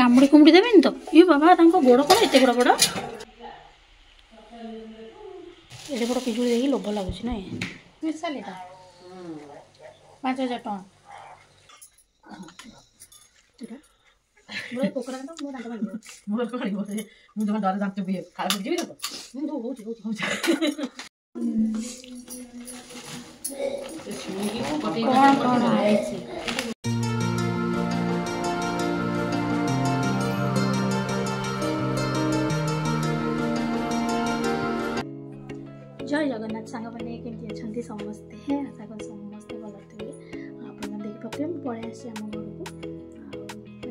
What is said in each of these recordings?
କାମୁଡ଼ି କୁମୁଡ଼ି ଦେବେନି ତ? ଇଏ ବାବା ତାଙ୍କ ଗୋଡ଼ କ'ଣ ଏତେ ବଡ଼ ବଡ଼? ଏଡ଼େ ବଡ଼ ପିଜୁଳି ଦେଇକି ଲୋଭ ଲାଗୁଛି ନାଇଁ? ମିଶାଲ ଏଇଟା 5,000 ଟଙ୍କା। ପୋକଡ଼ା ତ ମୋ ଦାନ୍ତ ଭାଙ୍ଗିବ। ମୋର କ'ଣ ଭାଙ୍ଗିବ? ମୁଁ ଜମା ଡର ଦାନ୍ତ ପିଏ ଖାଲି ଯିବି ତ ମୁଁ ହେଉଛି କ'ଣ କ'ଣ ଆଇଛି। जय जगन्नाथ सांग मैंने केमती अच्छा समस्ते आशा कर समस्ते भल थे। आप देखी पाते मुझे पलि आम घर को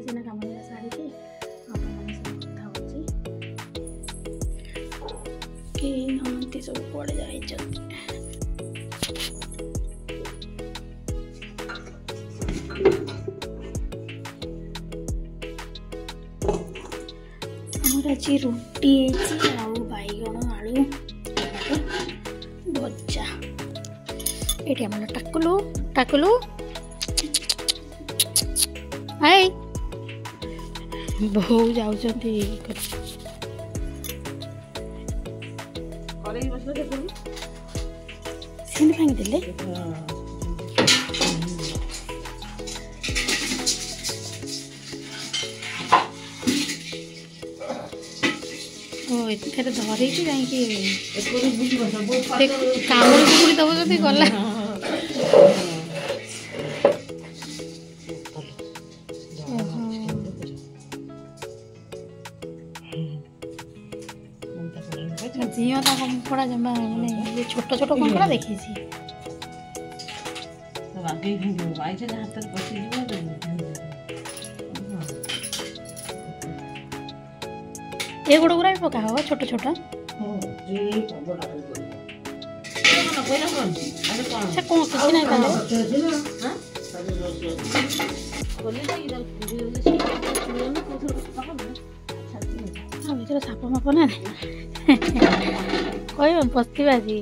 सीना कम सारी कथा सब पड़े जाए आज रुटी बैगण आलू भजा ये टाकुलू टाकुलू हाय बहु जाऊँ भांगी देले धरिकी कामुड़ी कुमुड़ी दब जदि गला झील ता कंकड़ा जमा मैंने छोट छोट कंकड़ा देखी ये गोड़ गुरा भी पका हो छोट छोट से कौन किसी नहीं भर साप माप ना कह पस्ती बाजी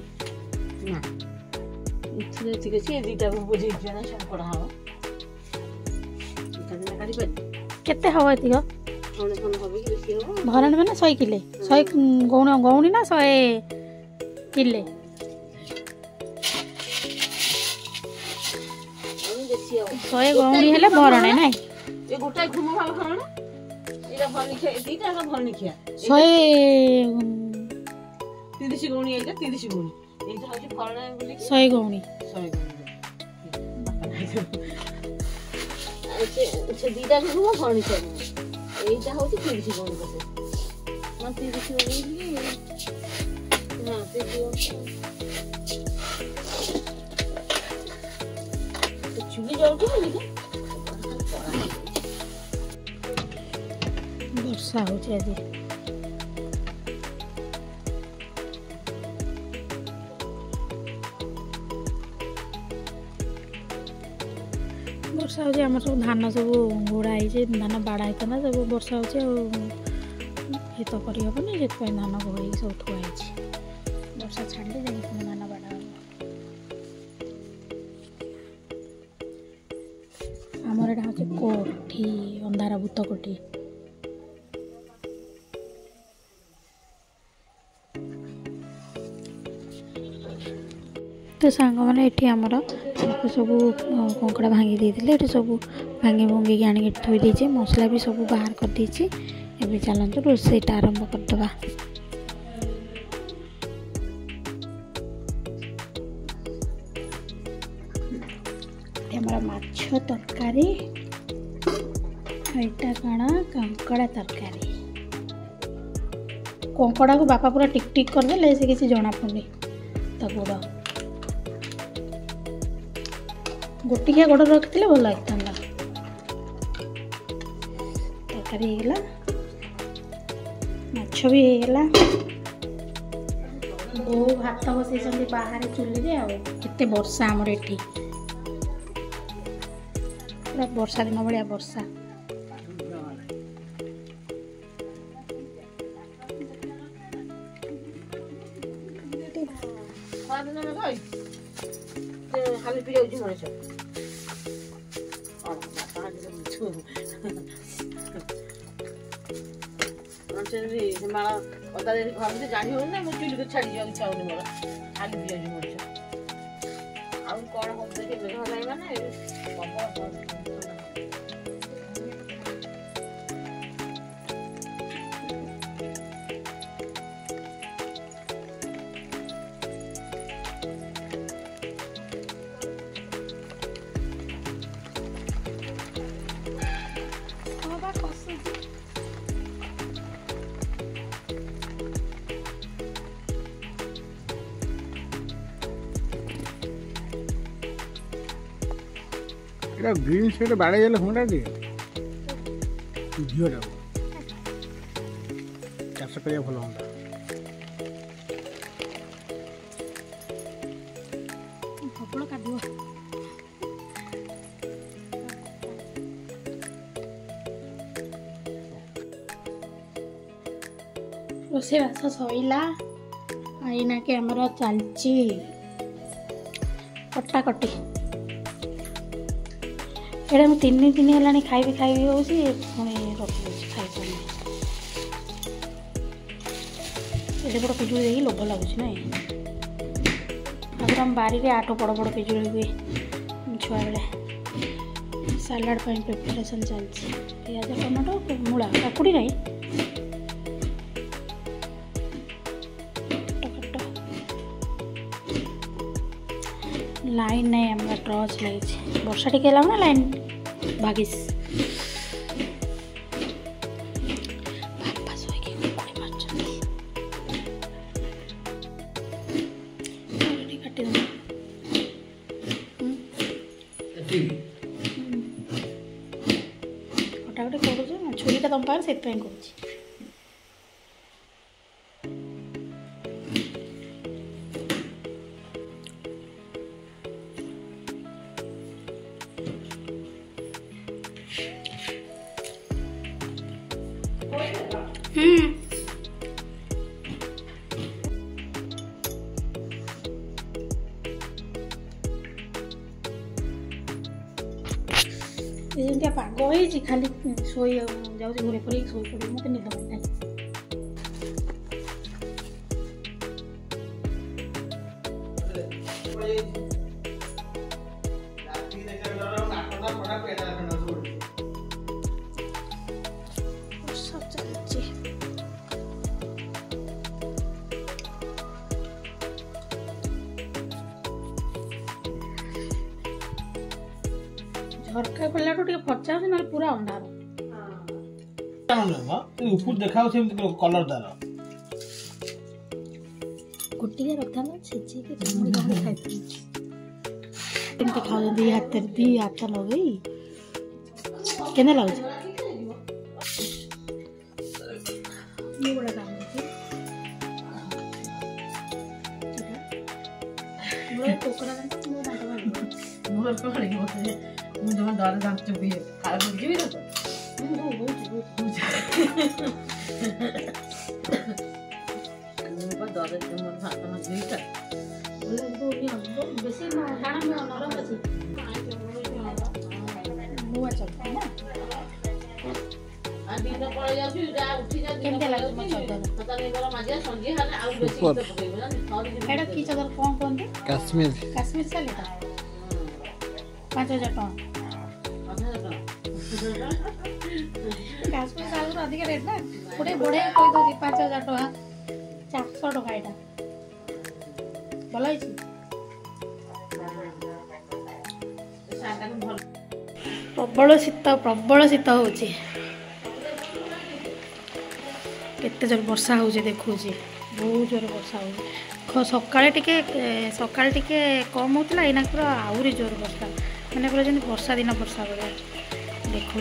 केते हम ये भरण मैंने 100 किले 100 गौणी ना 100 किले 100 गौणी हेले भरण ना ये गोटा घुम भाव भरण एटा भरनिखिया दीटा का भरनिखिया 100 30 गौणी एटा 30 गौणी एटा होची भरण बोली 100 गौणी अच्छा दीटा घुम भरनिखिया এইটা হচ্ছে 30 গনি কত না 30 গনি না 30 তো চুলি জলকে লিখে বর্ষা হচ্ছে আজ वर्षा होची आम सब धान सब घोड़ा है धान बाड़ा होता ना सब वर्षा होची ये तो करहबनी से धान घोड़े सब थुआ वर्षा छाड़े जा धान बाड़ा आमर एटा होची कोठी अंधारा भूत कोठी तो सांग मैंने ये आमर सब कंकड़ा भांगी देते सब भांगी भंगी आनिक थोई देचे मसला भी सब बाहर कर देचे एबे चलते रोसईटा आरंभ करदबा हमारा माछ तरकारी एटा कणा कंकड़ा तरकारी कंकड़ा को बापा पूरा टिक टिक करदे से किसी जना पड़े तो गोड़ गोटिया गोड़ रखी भल लगता तरकारी होगा माछ भी होगा बो भात बसई बाहर चुली आते वर्षा आमर एटी पूरा वर्षा दिन भाया वर्षा हाल पी जाऊँ मनीष से माला अदा भाभी जानी हो ना मुझे चुली को छाड़ी जाओ इच्छा होने मोर खाली दिया जी मोर आउ कोन हो देखे मेघ हलाई माने ग्रीन सेट बाड़े जाले हुंडा दे झियो डाउ चाष करिया भलो हुंडा प्रबल कादुआ रोषेबास सैला आईना के आमर चलची कटाकटी एटा मैं 3 दिन है खाइबी हो पुणी रखी खाई एटे बड़ पिजुड़ी देखिए लोभ लगुच ना अगर हम बारी में 8 बड़ बड़ पिजुड़ी हुए छुआ बेले सालाड प्रिपरेशन चलती पियाज टमाटो मूला काकुड़ी नहीं लाइन नहीं आम टर्च लगी वर्षा टी ना लाइन भागिस कटाकटी कर छुरीटा तुम पाखे से कर ये पाग हो खाली शोई जाऊँ घूरे पड़े शोई पड़े मत निद पड़े झरका खोला फर्चा ना पूरा अंधार ऊपर देखा कलर तार गोटे रखा खाऊँ हाथ दी हाथ लगे के लगुच मुझे डर जान चुकी है खाए बुझी भी तो मुझे डर है मन हाथ में नहीं था बोले वो नहीं हम बेसी ना खाना में नरम अछि मुआ चलता है ना अभी तो पड़ जाती जा उठी जा केमते लागे म चलता पता नहीं गला माजिया संगी हाने आउ बेसी तो पकेबो ना एटा की चदर कोन कोन कश्मीर चले 5000 टका काश्मीर सागर अधिक रेट ना गोटे बढ़िया कही दौर 5000 टका 400 टका यहाँ भल प्रबल शीत हो केते जोर वर्षा हो देखु बहुत जोर वर्षा हो सकाळे टिके कम होता एना पूरा आहरी जोर वर्षा मैंने पूरा जमी वर्षा दिन वर्षा भाया देखु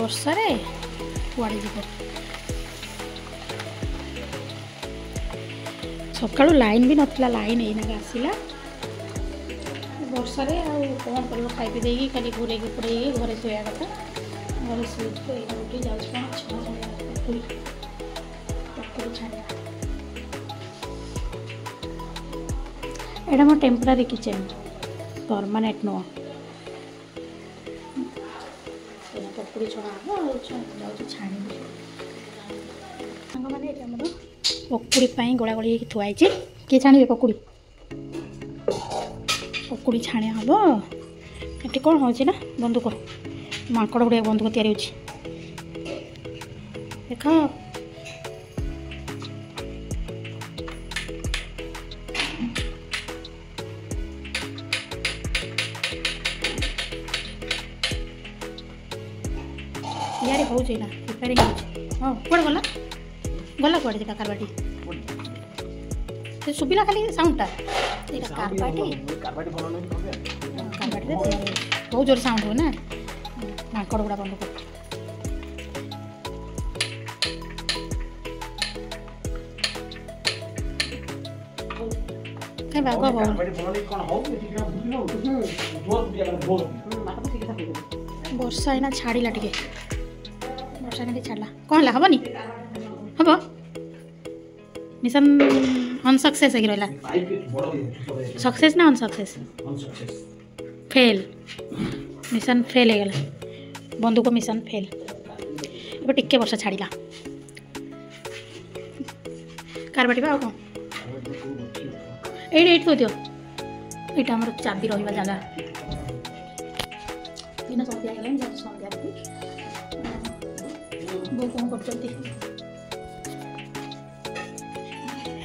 वर्षा कुआड़े जीव सका लाइन भी नाला लाइन यही आसला वर्षा कौन कर खाई पी देगी खाली घूरे पड़े घरे शोया कथा घरे शुई जाऊँ छाड़ा एटा मो टेम्परारी किचन परमानेंट नुह पकड़ी छड़ा हम छाणी मैंने आमर पकुड़ी गोला गोली थुआई किए छाणे पकुड़ी पकुड़ी छाणिया हम ये कौन हो बंदूक माकड़ गुड़िया बंदूक तैयारी हो देख यार हो ना रिपेयरिंग हाँ कौन गला गला कौड़े देखा कारबाटी सुबिला खाली साउंडटा कारबाटी बहुत जोर साउंड हो ना माकड़ गुड़ा बंद कर वर्षा एना छाड़ा टे वर्षा ना छाड़ा कौन है हेनी हम मिशन अनसक्सेस है रहा सक्सेस ना अनसक्सेस फेल मिशन फेल हो गला बंदूक मिशन फेल अब टिके वर्षा छाड़ा कारबाटी आ कौन ये तो दियो यहाँ आम चाबी रहा जगह दिन सन्ध्या सन्ध्या बो कौन करनी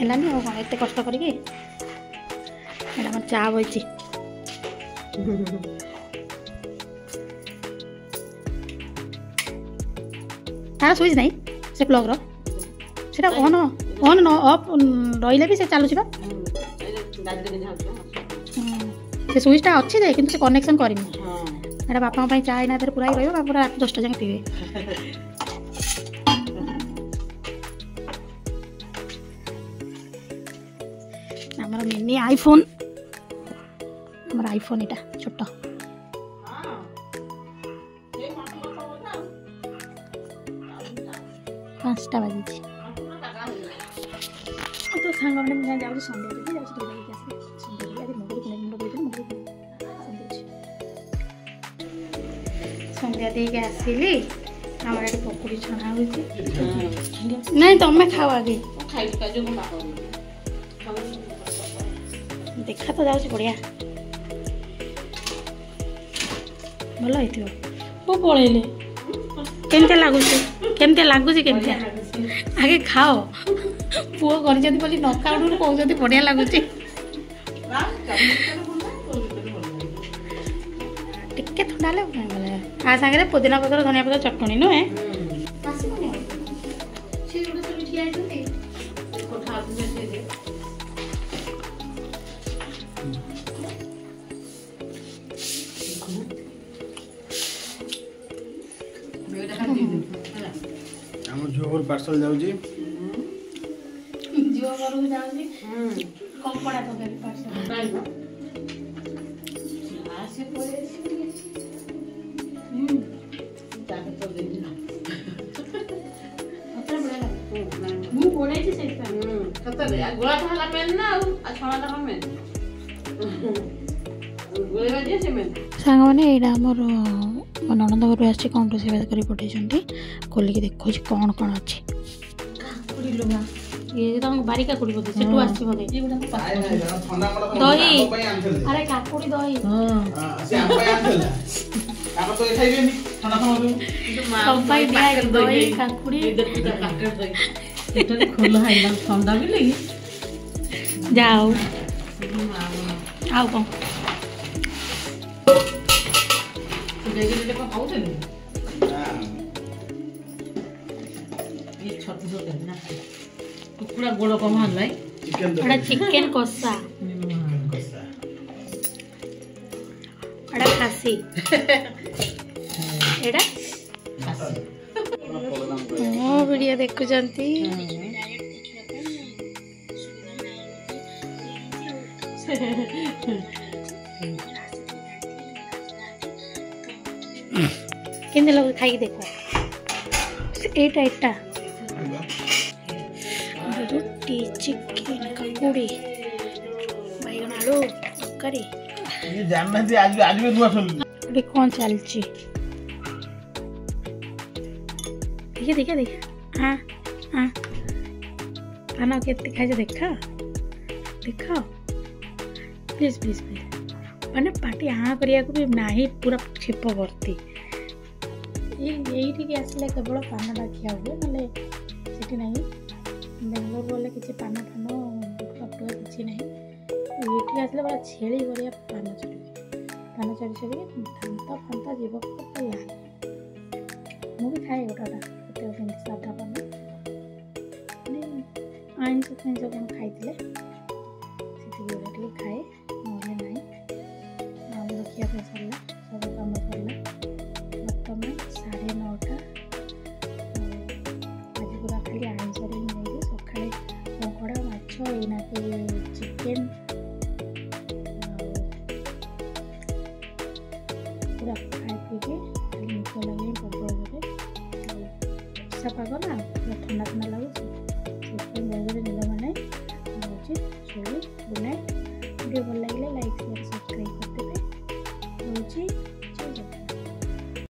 कौन एत कष्ट करी चा बची तार स्विच नहीं से प्लग रा ऑन ऑन ऑफ रही भी से चलुची से स्विचटा अच्छी जे किंतु से कनेक्शन करनी एटा बापा चाय ना पूरा ही रहा पूरा रात 10टा जाए पीवे आमर मिनी आईफोन आमर आईफोन इटा छोट 5टा बाजी तो सांग मैंने जाऊँ सन्ध्या सन्ध्या दे के आसिली आमर ये पकुड़ी छना हो नहीं तुम खाओ आगे देखा तो जाऊँ बढ़िया भल हो पलैले केमती लगुच केमती आगे खाओ पुओ कर न खाऊ कहते बढ़िया लगुच टिके थंडा आ सागे पुदीना पत्र धनिया पत्र चटणी नुहे झोर पार्सल जाउजी जियो घरକୁ ଯାଉଛି କଙ୍କଡ଼ା ତରକାରୀ ପାର୍ସଲ ଆସି ପଳେଇଛି ତାକୁ ତ ଦେଇଛି ନା ଅത്ര ବଢିଆ ଲାଗେ ମୁଁ ପଳେଇଛି ସେଇପାଇଁ ସତରେ ଗୋଳାଟା ହେଲା ମେନ୍ ନା ଆଉ ଛଣାଟା କଣ ମେନ୍ ଗୋଳେଇବା ଯେ ସେ ମେନ୍ ସାଙ୍ଗମାନେ ଏଇଟା ଆମର ମୋ ନଣନ୍ଦ ଘରୁ ଆସିଛି କ'ଣ ରୋଷେଇବାସ କରି ପଠେଇଛନ୍ତି ଖୋଲିକି ଦେଖୁଛି କ'ଣ କ'ଣ ଅଛି କାକୁଡ଼ି ଲୁଗା ये तो बारीका कुड़ी बोलते सेटू आसी बोले दही अरे काकुड़ी दही हां से हम पे आनल हम तो खाइबेनी ठंडा खाओ सब भाई दिया दही काकुड़ी इधर काकर दही सेटा खोला है ना ठंडा भी लगी जाओ आओ कौन तो देखिए को खाऊ थे ये छोटे छोटे ना टुकड़ा गोड़ कम हल्ला एटा चिकन कसा एटा खासी एटा मो वीडियो देखु जंती केंदे लोग खाई देखो एटा एटा रोटी चिकन काकुड़ी बैगन आलू आलू तरकारी ये जानना थी आज आज भी नुआ सुन अरे कौन चलची देखिए देखिए देखिए हाँ हाँ खाना केते खाई देखा देखा प्लीज प्लीज प्लीज मैंने पार्टी हाँ करिया भी नहीं पूरा छेप भर्ती ये आसले केवल पानटा खिया हुए ना सेठी ना बेंगलोर गले किसी पान फान फटुआ किसी ना ये आसले बड़ा छेली भरिया पान चढ़ी चढ़ी दांत फांता जीव लागे मुझे खाए गोटा साधा पान आइंस फैंस कौन खाई से खाए ना ना खिया पे सरला सब कम सरला बर्तमान 9:30 आज पूरा खाली आइंस नहीं सका कंकड़ा माछ एना चिकेन पूरा खाई पीके खाली निक लगे प्रबल वर्षा पाग ना पूरा ठंडा ठंडा लगुच बेगर निद मैंने गुड नाइट वीडियो भल लगे लाइक शेयर सब्सक्राइब